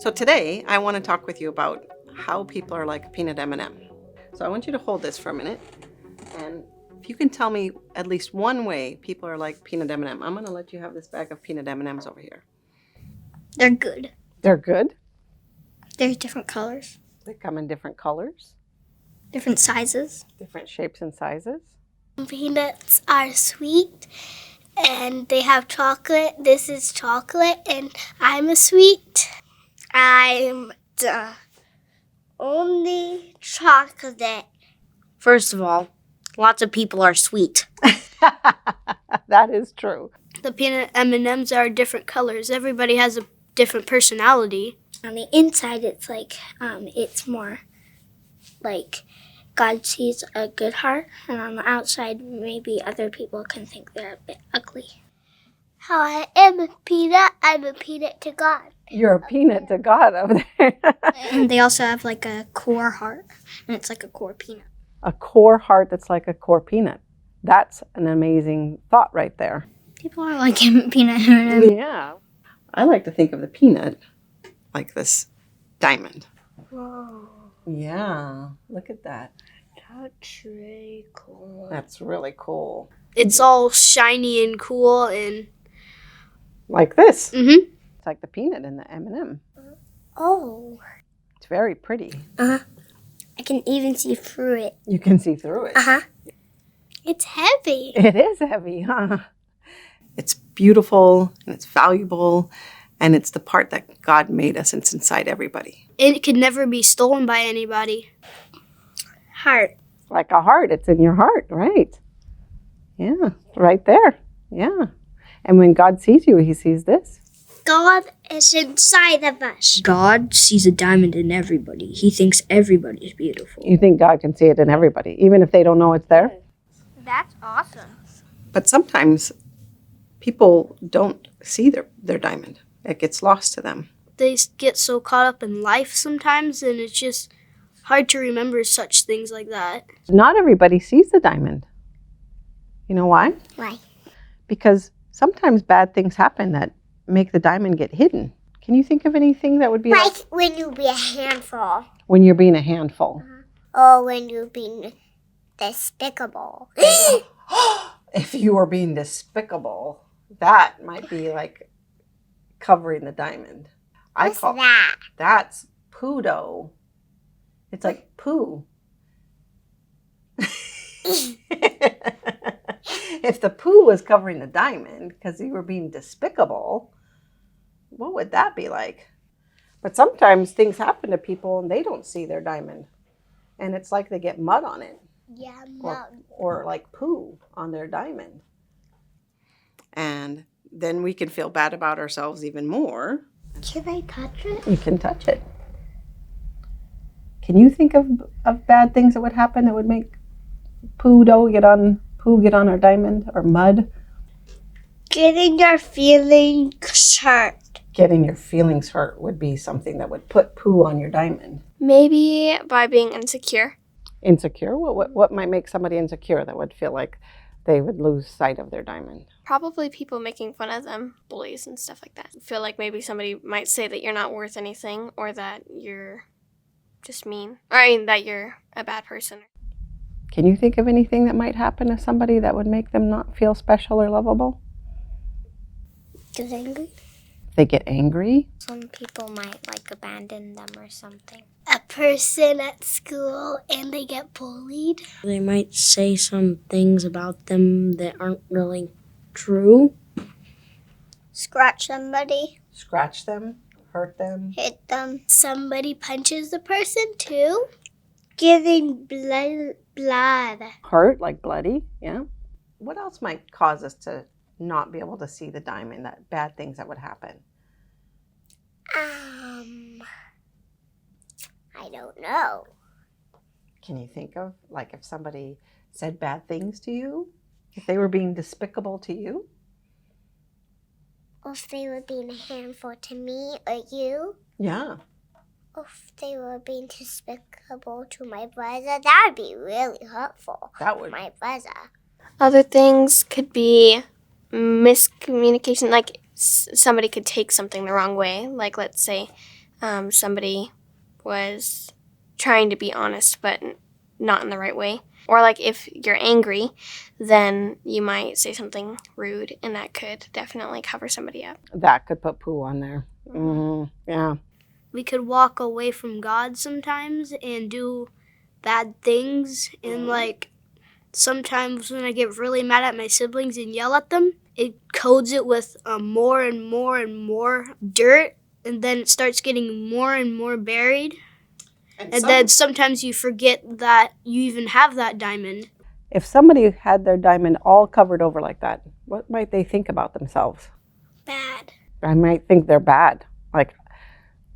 So today I want to talk with you about how people are like Peanut M&M. So I want you to hold this for a minute, and if you can tell me at least one way people are like Peanut M&M, I'm going to let you have this bag of Peanut M&Ms over here. They're good. They're good. There's different colors, They come in different colors, different sizes. different shapes and sizes. Peanuts are sweet and they have chocolate. This is chocolate and I'm a sweet. I'm the only chocolate. First of all, lots of people are sweet. That is true. The peanut M&Ms are different colors. Everybody has a different personality. On the inside, it's like, it's more like God sees a good heart. And on the outside, maybe other people can think they're a bit ugly. How I am a peanut, I'm a peanut to God. You're a peanut to God over there. And they also have like a core heart, and it's like a core peanut. A core heart that's like a core peanut. That's an amazing thought right there. People are like peanut M&M. Yeah. I like to think of the peanut like this diamond. Whoa, Yeah, look at that. that's really cool. That's really cool. It's all shiny and cool and... Like this. Mm-hmm. It's like the peanut in the M&M. Oh. It's very pretty. Uh-huh. I can even see through it. You can see through it. Uh-huh. It's heavy. It is heavy, huh? It's beautiful and it's valuable, and it's the part that God made us, and it's inside everybody. It can never be stolen by anybody. Heart. Like a heart, it's in your heart, right? Yeah, right there. Yeah. And when God sees you, he sees this. God is inside of us. God sees a diamond in everybody. He thinks everybody's beautiful. You think God can see it in everybody, even if they don't know it's there? That's awesome. But sometimes people don't see their diamond. It gets lost to them. They get so caught up in life sometimes, and it's just hard to remember such things like that. Not everybody sees the diamond. You know why? Why? Because sometimes bad things happen that make the diamond get hidden. Can you think of anything that would be like when you be a handful. when you're being a handful? Or when you're being despicable. If you were being despicable, that might be like covering the diamond. What's that? That's poo-dough. It's like poo. If the poo was covering the diamond because you were being despicable, what would that be like? But sometimes things happen to people and they don't see their diamond. And it's like they get mud on it. Yeah, Or like poo on their diamond. And then we can feel bad about ourselves even more. Can I touch it? You can touch it. Can you think of bad things that would happen that would make poo get on our diamond, or mud? Getting your feelings hurt. Getting your feelings hurt would be something that would put poo on your diamond. Maybe by being insecure. Insecure? What might make somebody insecure that would feel like they would lose sight of their diamond? Probably people making fun of them, bullies and stuff like that. Feel like maybe somebody might say that you're not worth anything, or that you're just mean. Or that you're a bad person. Can you think of anything that might happen to somebody that would make them not feel special or lovable? Get angry. They get angry. Some people might abandon them or something. A person at school and they get bullied. They might say some things about them that aren't really true. Scratch somebody. Scratch them, hurt them. Hit them. Somebody punches the person too. Giving blood. Hurt, like bloody, yeah. What else might cause us to not be able to see the diamond, that bad things that would happen? I don't know. Can you think of, like, if somebody said bad things to you? If they were being despicable to you? Or if they were being a handful to me or you. Yeah. Or if they were being despicable to my brother, that would be really hurtful. That would. My brother. Other things could be miscommunication, like somebody could take something the wrong way. Like, let's say somebody was trying to be honest but not in the right way. Or like if you're angry, then you might say something rude, and that could definitely cover somebody up. That could put poo on there. Yeah. We could walk away from God sometimes and do bad things. And like sometimes when I get really mad at my siblings and yell at them, it coats it with more and more and more dirt. And then it starts getting more and more buried. And then sometimes you forget that you even have that diamond. If somebody had their diamond all covered over like that, what might they think about themselves? Bad. I might think they're bad. Like,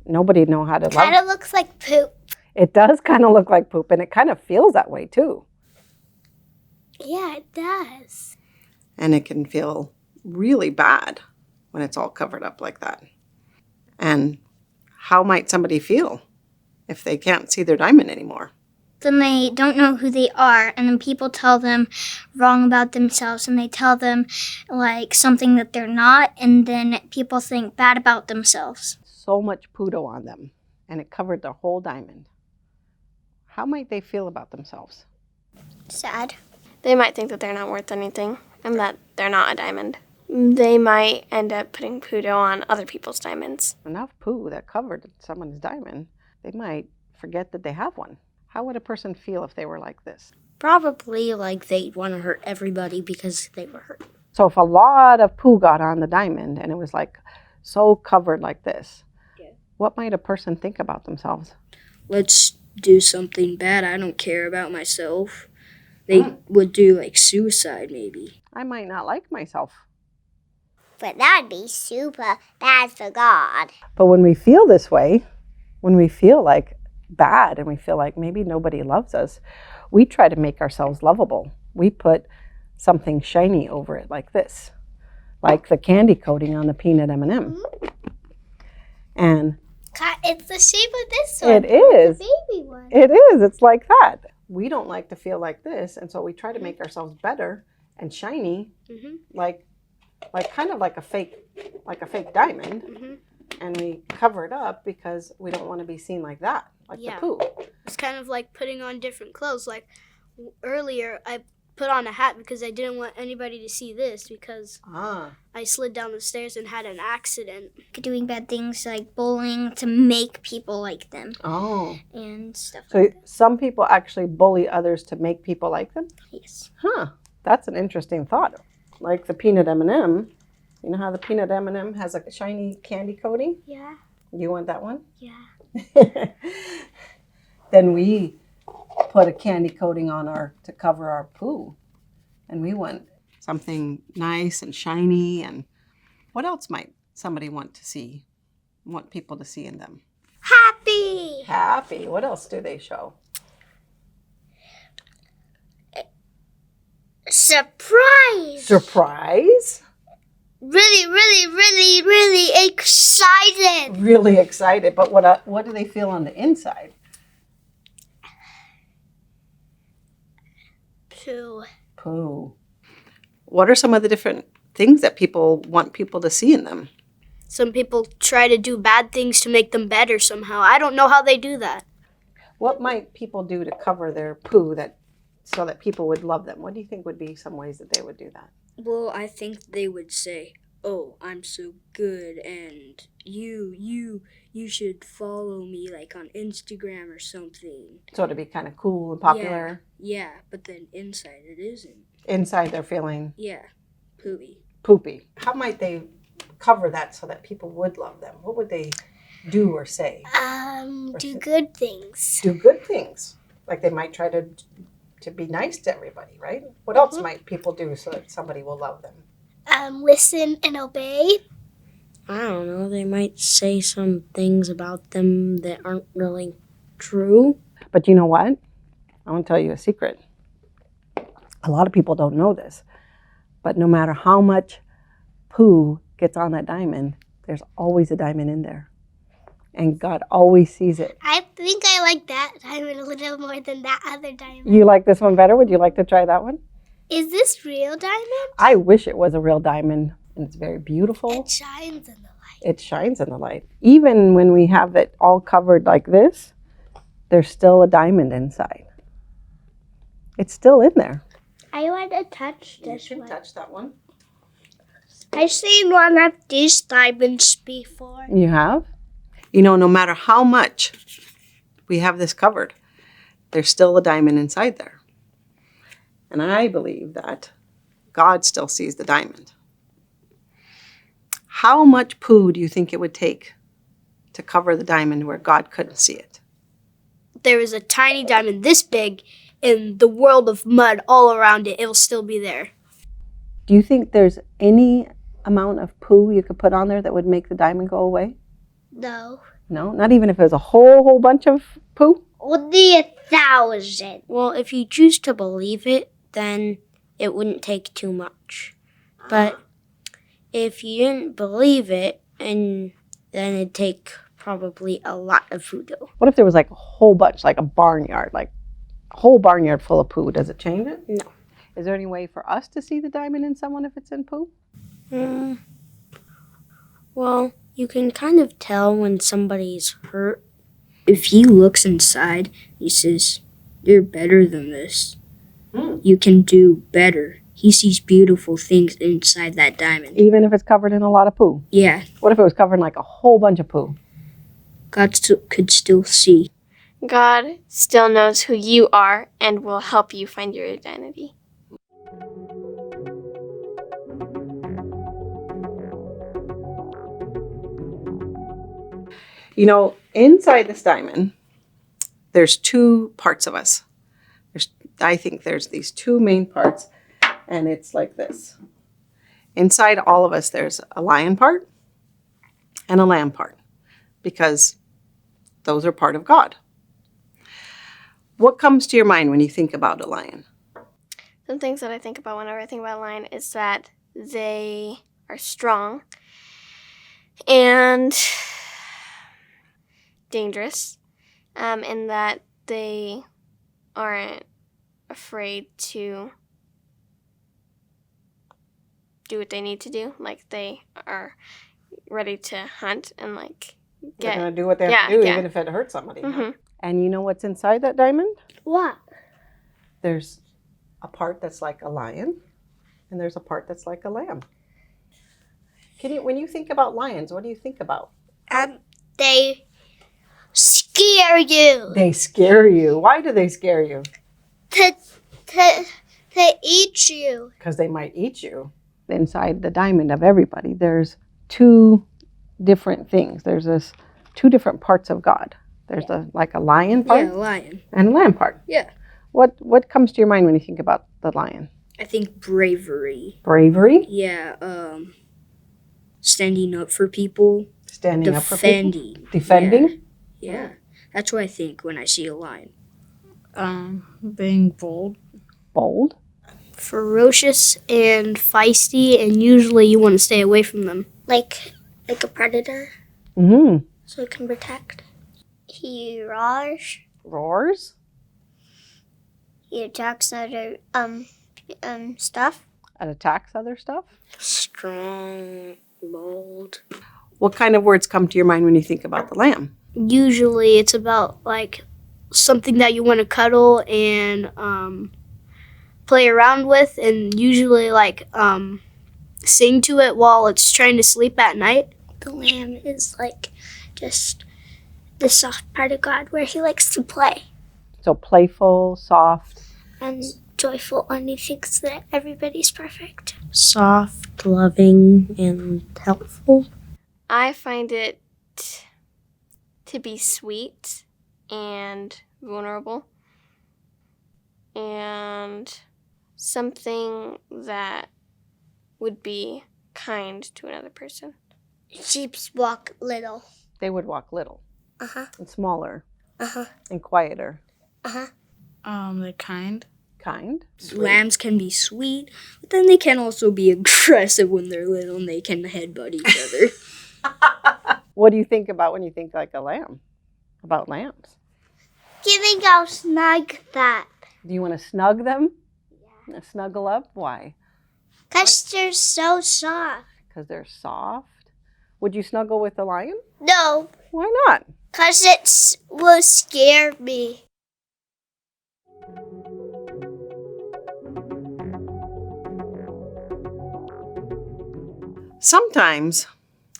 nobody know how to love. Kind of looks like poop. It does kind of look like poop, and it kind of feels that way too. Yeah, it does. And it can feel really bad when it's all covered up like that. And how might somebody feel if they can't see their diamond anymore? Then they don't know who they are, and then people tell them wrong about themselves, and they tell them like something that they're not, and then people think bad about themselves. So much poodle on them, and it covered their whole diamond. How might they feel about themselves? Sad. They might think that they're not worth anything and that they're not a diamond. They might end up putting poodle on other people's diamonds. Enough poo that covered someone's diamond, they might forget that they have one. How would a person feel if they were like this? Probably like they'd want to hurt everybody because they were hurt. So if a lot of poo got on the diamond and it was like so covered like this, what might a person think about themselves? Let's do something bad. I don't care about myself. They would do like suicide maybe. I might not like myself. But that'd be super bad for God. But when we feel this way, when we feel like bad and we feel like maybe nobody loves us, we try to make ourselves lovable. We put something shiny over it like this, like the candy coating on the Peanut M&M. And It's the shape of this one. it is. The baby one. It is. It's like that. We don't like to feel like this, and so we try to make ourselves better and shiny, like kind of like a fake diamond, and we cover it up because we don't want to be seen like that, like the poo. It's kind of like putting on different clothes. Like earlier, I put on a hat because I didn't want anybody to see this because I slid down the stairs and had an accident. Doing bad things like bullying to make people like them Oh. and stuff So like that. some people actually bully others to make people like them? Yes. Huh. That's an interesting thought. Like the Peanut M&M. You know how the Peanut M&M has a shiny candy coating? Yeah. You want that one? Yeah. Then we put a candy coating on to cover our poo. And we want something nice and shiny. And what else might somebody want people to see in them? Happy. Happy. What else do they show? Surprise. Surprise. Really, really, really, really excited. Really excited. But what do they feel on the inside? Poo. What are some of the different things that people want people to see in them? Some people try to do bad things to make them better somehow. I don't know how they do that. What might people do to cover their poo so that people would love them? What do you think would be some ways that they would do that? Well, I think they would say, "Oh, I'm so good, and you should follow me like on Instagram or something." So to be kind of cool and popular. Yeah, but then inside it isn't. Inside they're feeling Yeah, poopy. How might they cover that so that people would love them? What would they do or say? Do good things. Do good things. Like they might try to be nice to everybody, right? What else might people do so that somebody will love them? Listen and obey. I don't know. They might say some things about them that aren't really true. But you know what? I want to tell you a secret. A lot of people don't know this, but no matter how much poo gets on that diamond, there's always a diamond in there. And God always sees it. I think I like that diamond a little more than that other diamond. You like this one better? Would you like to try that one? Is this real diamond? I wish it was a real diamond. and it's very beautiful. It shines in the light. It shines in the light. Even when we have it all covered like this, there's still a diamond inside. It's still in there. I want to touch this one. touch that one. I've seen one of these diamonds before. You have? You know, no matter how much we have this covered, there's still a diamond inside there. And I believe that God still sees the diamond. How much poo do you think it would take to cover the diamond where God couldn't see it? There is a tiny diamond this big in the world of mud all around it. It will still be there. Do you think there's any amount of poo you could put on there that would make the diamond go away? No. No? Not even if it was a whole bunch of poo? Only 1,000. Well, if you choose to believe it, then it wouldn't take too much. But if you didn't believe it, and then it'd take probably a lot of voodoo. What if there was like a whole bunch, like a barnyard, like a whole barnyard full of poo? Does it change it? No. Is there any way for us to see the diamond in someone if it's in poo? Well, you can kind of tell when somebody's hurt. If he looks inside, he says, "You're better than this. You can do better." He sees beautiful things inside that diamond. Even if it's covered in a lot of poo? Yeah, What if it was covered in like a whole bunch of poo? God could still see. God still knows who you are and will help you find your identity. You know, inside this diamond, there's two parts of us. I think there's these two main parts, and it's like this. Inside all of us, there's a lion part and a lamb part, because those are part of God. What comes to your mind when you think about a lion? Some things that I think about whenever I think about a lion is that they are strong and dangerous, and that they aren't afraid to do what they need to do. Like, they are ready to hunt and like They're going to do what they have to do, even if it hurts somebody. Mhm. And you know what's inside that diamond? What? There's a part that's like a lion, and there's a part that's like a lamb. When you think about lions, what do you think about? They scare you. They scare you. Why do they scare you? To eat you. Because they might eat you. Inside the diamond of everybody, there's two different things. There's two different parts of God. There's like a lion part Yeah, lion. and a lamb part. Yeah. What comes to your mind when you think about the lion? I think bravery. Bravery? Yeah, standing up for people. Standing up for people? Defending. Defending? Yeah. That's what I think when I see a lion. Being bold. Bold? Ferocious and feisty, and usually you want to stay away from them. Like a predator, Mm-hmm. so it can protect. He roars. Roars? He attacks other stuff. And attacks other stuff? Strong, bold. What kind of words come to your mind when you think about the lamb? Usually it's about like something that you want to cuddle and play around with, and usually like sing to it while it's trying to sleep at night. The lamb is like just the soft part of God where he likes to play So playful, soft. and joyful, and he thinks that everybody's perfect. Soft, loving, and helpful. I find it to be sweet and vulnerable, and something that would be kind to another person. Sheeps walk little. They would walk little Uh-huh. and smaller Uh-huh. and quieter. Uh-huh. They're kind. Kind. Lambs can be sweet, but then they can also be aggressive when they're little and they can headbutt each other. What do you think about when you think like a lamb? About lambs? You think I'll snug that? Do you want to snug them? Yeah. Snuggle up? Why? Because they're so soft. Because they're soft. Would you snuggle with the lion? No, Why not? because it will scare me. Sometimes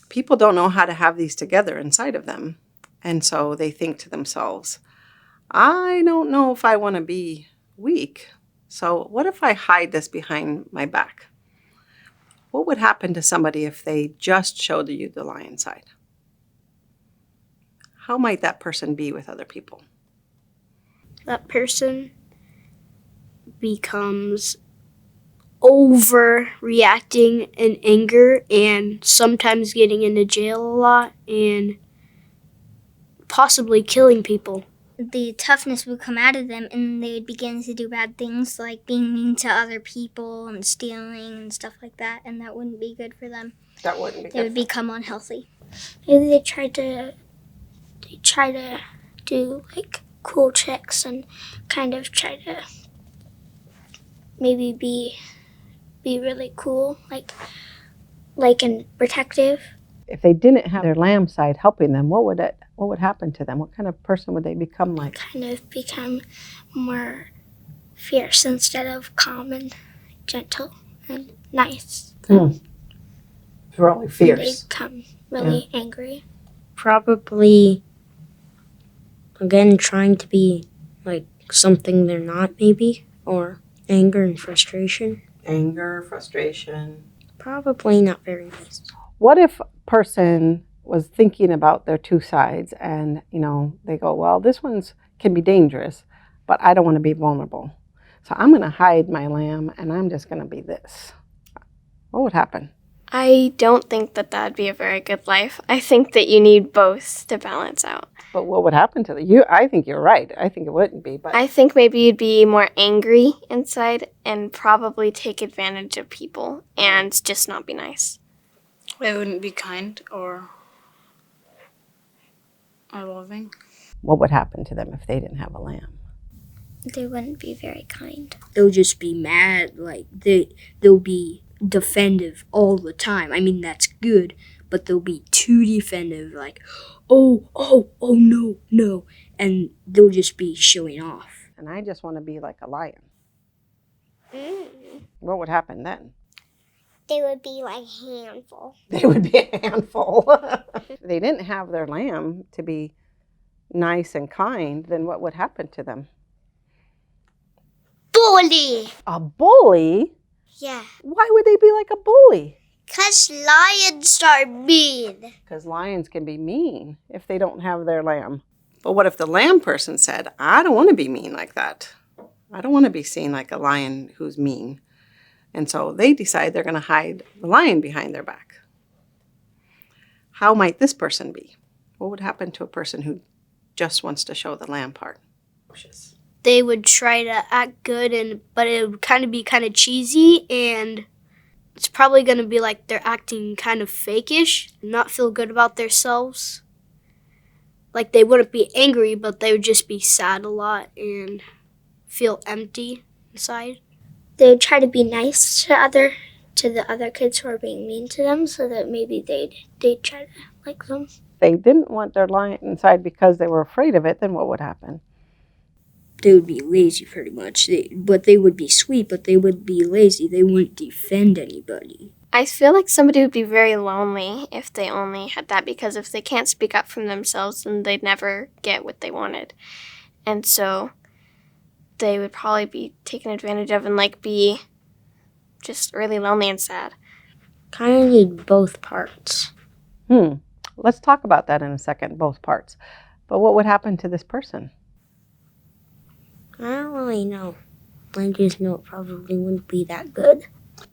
people don't know how to have these together inside of them. And so they think to themselves, I don't know if I want to be weak. So what if I hide this behind my back? What would happen to somebody if they just showed you the lion side? How might that person be with other people? That person becomes overreacting in anger and sometimes getting into jail a lot and possibly killing people. The toughness would come out of them and they would begin to do bad things like being mean to other people and stealing and stuff like that, and that wouldn't be good for them. That wouldn't be They would good. become unhealthy. Maybe they try to do like cool tricks and kind of try to maybe be really cool, like and protective. If they didn't have their lamb side helping them, what would happen to them? What kind of person would they become like? Kind of become more fierce instead of calm and gentle and nice. Really They become really angry. Probably, again, trying to be like something they're not, maybe, or anger and frustration. Anger, frustration. Probably not very nice. What if a person was thinking about their two sides and, they go, well, this one's can be dangerous, but I don't want to be vulnerable. So I'm going to hide my lamb and I'm just going to be this. What would happen? I don't think that that'd be a very good life. I think that you need both to balance out. But what would happen to you? I think you're right. I think it wouldn't be, but I think maybe you'd be more angry inside and probably take advantage of people and just not be nice. They wouldn't be kind or loving. what would happen to them if they didn't have a lamb? They wouldn't be very kind. They'll just be mad, like they'll be defensive all the time. I mean, that's good, but they'll be too defensive, like, oh, no, and they'll just be showing off. And I just want to be like a lion. What would happen then? They would be like handful. They would be a handful. If they didn't have their lamb to be nice and kind, then what would happen to them? Bully! A bully? Yeah. Why would they be like a bully? 'Cause lions are mean. Because lions can be mean if they don't have their lamb. But what if the lamb person said, I don't want to be mean like that. I don't want to be seen like a lion who's mean. And so they decide they're going to hide the lion behind their back. How might this person be? What would happen to a person who just wants to show the lamb part? They would try to act good, but it would be kind of cheesy, and it's probably going to be like they're acting kind of fakeish, not feel good about themselves. Like they wouldn't be angry, but they would just be sad a lot and feel empty inside. They would try to be nice to the other kids who are being mean to them, so that maybe they'd try to like them. If they didn't want their lion inside because they were afraid of it, then what would happen? They would be lazy pretty much. They would be sweet, but they would be lazy. They wouldn't defend anybody. I feel like somebody would be very lonely if they only had that, because if they can't speak up for themselves, then they'd never get what they wanted. And so they would probably be taken advantage of and be just really lonely and sad. Kind of need both parts. Let's talk about that in a second, both parts. But what would happen to this person? I don't really know. I just know it probably wouldn't be that good.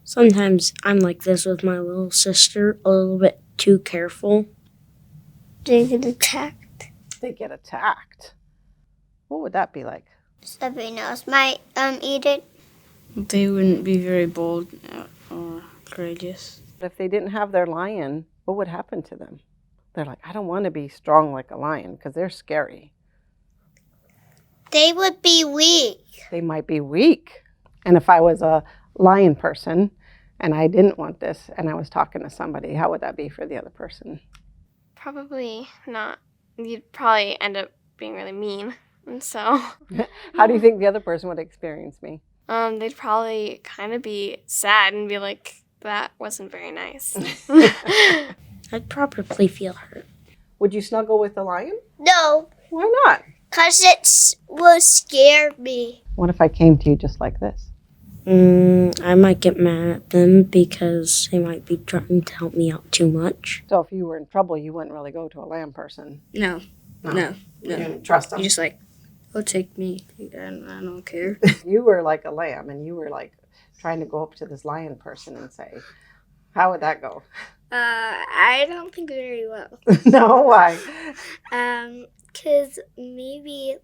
Sometimes I'm like this with my little sister, a little bit too careful. They get attacked. They get attacked. What would that be like? Somebody else might eat it. They wouldn't be very bold or courageous. If they didn't have their lion, what would happen to them? They're like, I don't want to be strong like a lion because they're scary. They would be weak. They might be weak. And if I was a lion person and I didn't want this, and I was talking to somebody, how would that be for the other person? Probably not. You'd probably end up being really mean. And so How do you think the other person would experience me? they'd probably kind of be sad and be like, that wasn't very nice. I'd probably feel hurt. Would you snuggle with the lion? No, Why not? because it will scare me. What if I came to you just like this? I might get mad at them because they might be trying to help me out too much. So if you were in trouble, you wouldn't really go to a lamb person. No. You didn't trust them. You just like, oh, take me. I don't care. You were like a lamb, and you were like trying to go up to this lion person and say, how would that go? I don't think very well. No, why? Cause maybe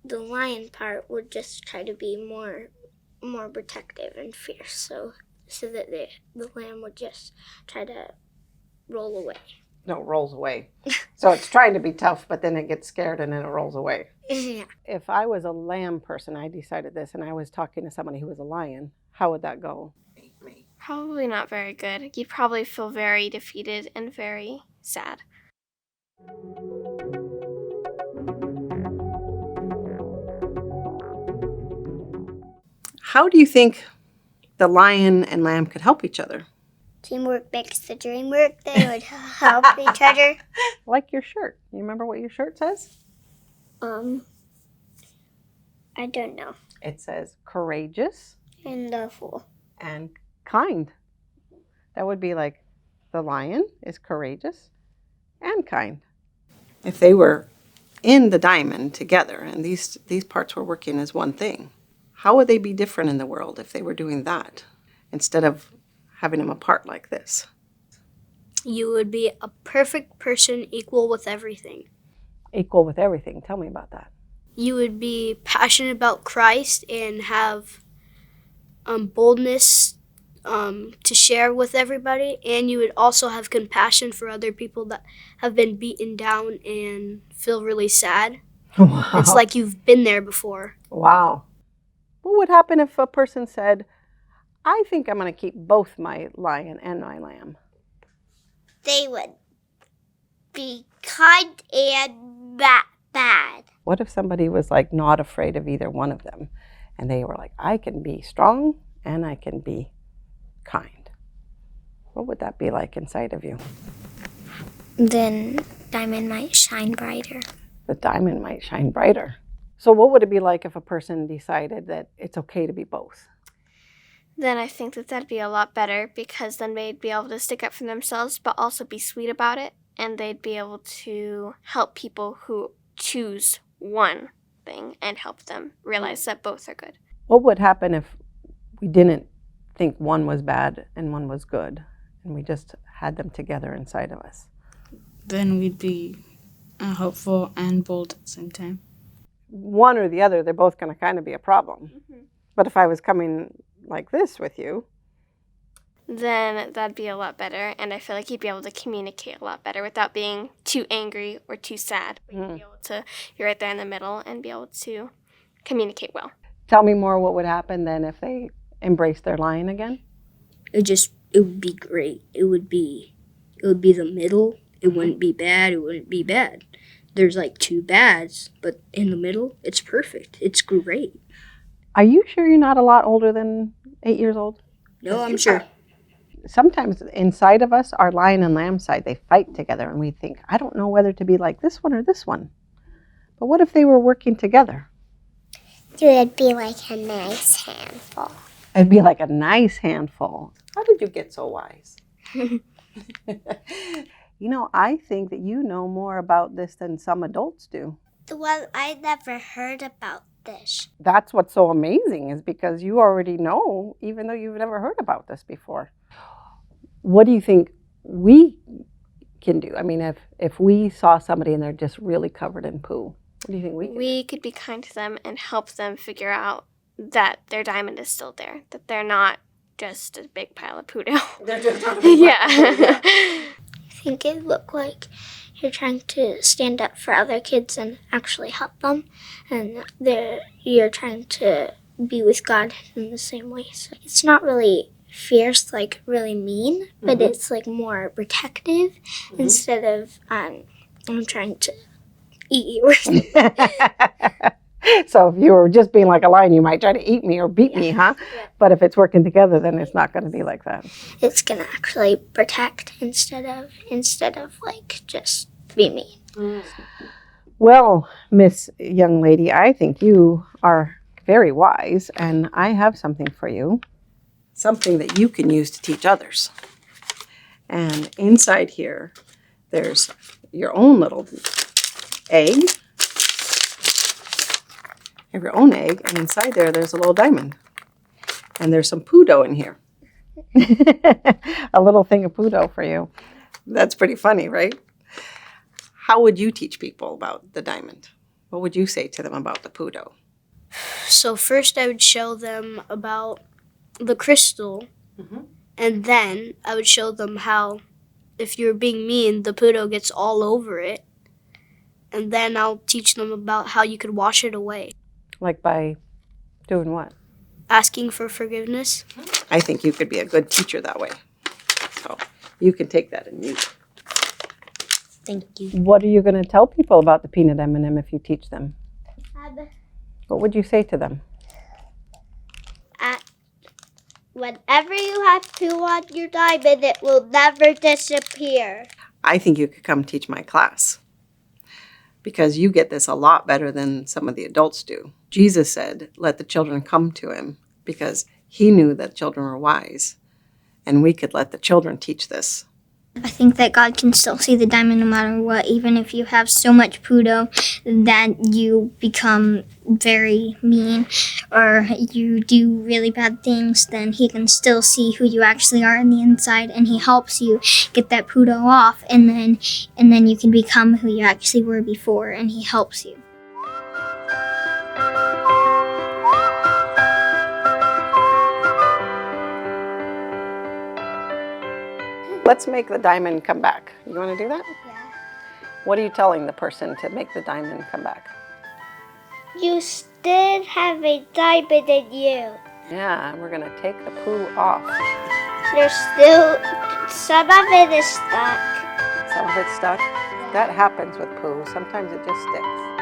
the lion part would just try to be more protective and fierce, so that the lamb would just try to roll away. No, it rolls away. So it's trying to be tough, but then it gets scared and then it rolls away. Yeah. If I was a lamb person, I decided this, and I was talking to somebody who was a lion, how would that go? Probably not very good. You'd probably feel very defeated and very sad. How do you think the lion and lamb could help each other? Teamwork makes the dream work. They would help each other. Like your shirt. You remember what your shirt says? I don't know. It says courageous And the fool. and kind. That would be like the lion is courageous and kind. If they were in the diamond together and these parts were working as one thing, how would they be different in the world if they were doing that instead of having them apart like this? You would be a perfect person, equal with everything. Equal with everything. Tell me about that. You would be passionate about Christ and have boldness to share with everybody, and you would also have compassion for other people that have been beaten down and feel really sad. Wow. It's like you've been there before. Wow. What would happen if a person said, I think I'm going to keep both my lion and my lamb? They would be kind and bad. What if somebody was like not afraid of either one of them and they were like, I can be strong and I can be kind? What would that be like inside of you? Then diamond might shine brighter. The diamond might shine brighter. So what would it be like if a person decided that it's okay to be both? Then I think that that'd be a lot better, because then they'd be able to stick up for themselves but also be sweet about it, and they'd be able to help people who choose one thing and help them realize that both are good. What would happen if we didn't think one was bad and one was good and we just had them together inside of us? Then we'd be hopeful and bold at the same time. One or the other, they're both going to kind of be a problem. Mm-hmm. But if I was coming like this with you, Then that'd be a lot better, and I feel like you'd be able to communicate a lot better without being too angry or too sad. But you'd be able to be right there in the middle and be able to communicate well. tell me more what would happen then if they embraced their lion again? It would be great. It would be the middle. It wouldn't be bad. It wouldn't be bad. There's like two bads, but in the middle, it's perfect. It's great. Are you sure you're not a lot older than 8 years old? No, I'm sure. Sometimes inside of us, our lion and lamb side, they fight together and we think, I don't know whether to be like this one or this one. But what if they were working together? It would be like a nice handful. It'd be like a nice handful. How did you get so wise? You know, I think that you know more about this than some adults do. Well, I never heard about this. That's what's so amazing, is because you already know, even though you've never heard about this before. What do you think we can do? I mean, if we saw somebody and they're just really covered in poo, what do you think we can do? We could be kind to them and help them figure out that their diamond is still there, that they're not just a big pile of poo-dough. They're just not a big Yeah. I think it looked like you're trying to stand up for other kids and actually help them, and you're trying to be with God in the same way. So it's not really fierce, like really mean, but it's like more protective instead of I'm trying to eat you or something. So if you were just being like a lion, you might try to eat me or beat me, huh? Yeah. But if it's working together, then it's not going to be like that. It's gonna actually protect instead of like just be mean. Well, Miss Young Lady, I think you are very wise, and I have something for you. Something that you can use to teach others. And inside here, there's your own little egg. You have your own egg, and inside there's a little diamond. And there's some poo dough in here. A little thing of poo dough for you. That's pretty funny, right? How would you teach people about the diamond? What would you say to them about the poo dough? So first I would show them about the crystal, and then I would show them how if you're being mean, the poo dough gets all over it. And then I'll teach them about how you could wash it away. Like by doing what? Asking for forgiveness. I think you could be a good teacher that way. So you can take that and use it. Thank you. What are you going to tell people about the Peanut M&M if you teach them? What would you say to them? Whenever you have poo on your diamond, it will never disappear. I think you could come teach my class because you get this a lot better than some of the adults do. Jesus said, let the children come to him because he knew that children were wise, and we could let the children teach this. I think that God can still see the diamond no matter what, even if you have so much poo-dough that you become very mean or you do really bad things, then he can still see who you actually are on the inside, and he helps you get that poo-dough off, and then you can become who you actually were before, and he helps you. Let's make the diamond come back. You want to do that? Yeah. What are you telling the person to make the diamond come back? You still have a diamond in you. Yeah, we're going to take the poo off. There's still, some of it is stuck. Some of it's stuck. That happens with poo. Sometimes it just sticks.